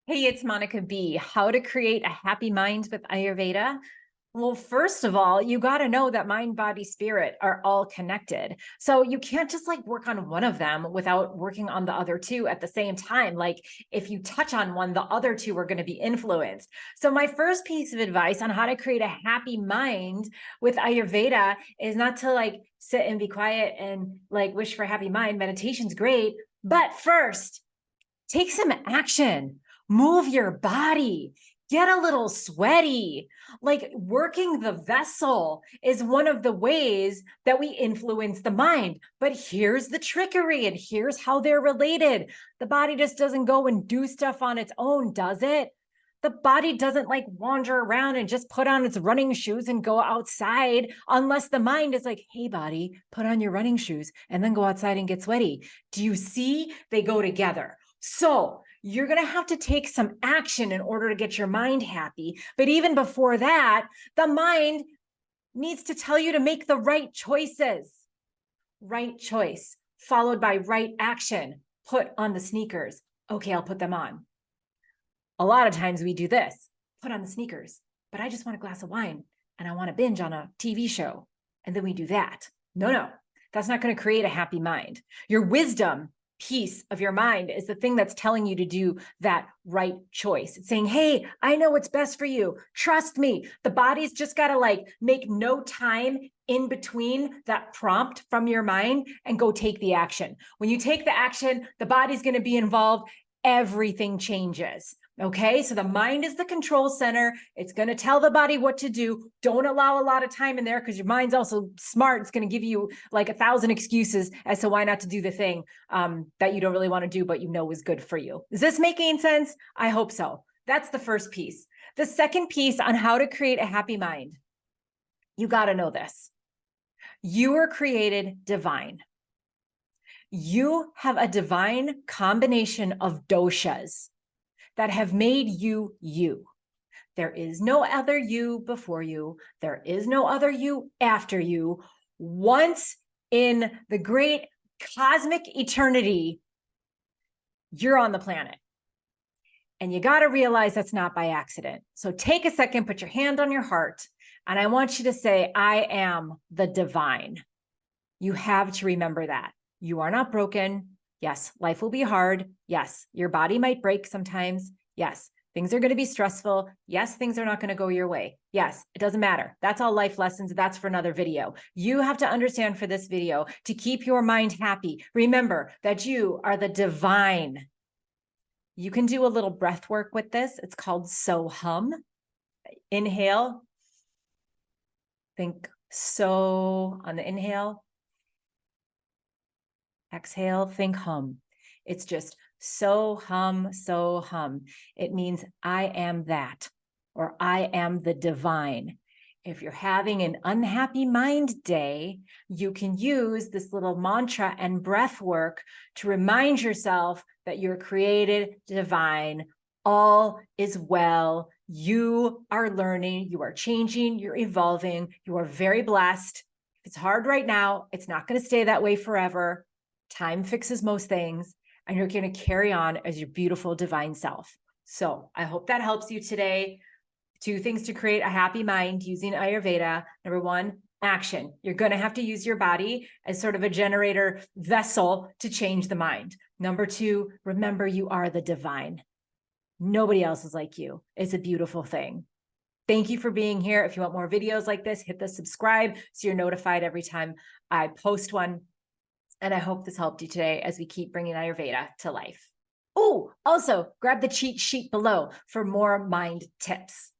Hey, it's Monica B. How to create a happy mind with Ayurveda? Well, first of all, you got to know that mind, body, spirit are all connected. So you can't just like work on one of them without working on the other two at the same time. Like if you touch on one, the other two are going to be influenced. So my first piece of advice on how to create a happy mind with Ayurveda is not to like sit and be quiet and like wish for a happy mind. Meditation's great, but first, take some action, move your body, get a little sweaty. Like working the vessel is one of the ways that we influence the mind. But here's the trickery, and here's how they're related. The body just doesn't go and do stuff on its own, does it? The body doesn't like wander around and just put on its running shoes and go outside unless the mind is like, hey, body, put on your running shoes and then go outside and get sweaty. Do you see? They go together. So you're going to have to take some action in order to get your mind happy. But even before that, the mind needs to tell you to make the right choices. Right choice, followed by right action. Put on the sneakers. Okay, I'll put them on. A lot of times we do this, put on the sneakers, but I just want a glass of wine and I want to binge on a TV show. And then we do that. No, that's not going to create a happy mind. Your wisdom piece of your mind is the thing that's telling you to do that right choice. It's saying, hey, I know what's best for you. Trust me. The body's just got to like make no time in between that prompt from your mind and go take the action. When you take the action, the body's going to be involved. Everything changes. Okay, so the mind is the control center. It's going to tell the body what to do. Don't allow a lot of time in there because your mind's also smart. It's going to give you like 1,000 excuses as to why not to do the thing that you don't really want to do, but you know is good for you. Is this making sense? I hope so. That's the first piece. The second piece on how to create a happy mind. You got to know this. You were created divine. You have a divine combination of doshas that have made you you. There is no other you before you. There is no other you after you. Once in the great cosmic eternity, you're on the planet. And you got to realize that's not by accident. So take a second, put your hand on your heart, and I want you to say, I am the divine. You have to remember that. You are not broken. Yes, life will be hard. Yes, your body might break sometimes. Yes, things are going to be stressful. Yes, things are not going to go your way. Yes, it doesn't matter. That's all life lessons. That's for another video. You have to understand for this video to keep your mind happy. Remember that you are the divine. You can do a little breath work with this. It's called so hum. Inhale. Think so on the inhale. Exhale, think hum. It's just so hum, so hum. It means I am that, or I am the divine. If you're having an unhappy mind day, you can use this little mantra and breath work to remind yourself that you're created divine. All is well. You are learning, you are changing, you're evolving, you are very blessed. If it's hard right now, it's not going to stay that way forever. Time fixes most things, and you're going to carry on as your beautiful divine self. So I hope that helps you today. 2 things to create a happy mind using Ayurveda. Number 1, action. You're going to have to use your body as sort of a generator vessel to change the mind. Number 2, remember you are the divine. Nobody else is like you. It's a beautiful thing. Thank you for being here. If you want more videos like this, hit the subscribe so you're notified every time I post one. And I hope this helped you today as we keep bringing Ayurveda to life. Oh, also grab the cheat sheet below for more mind tips.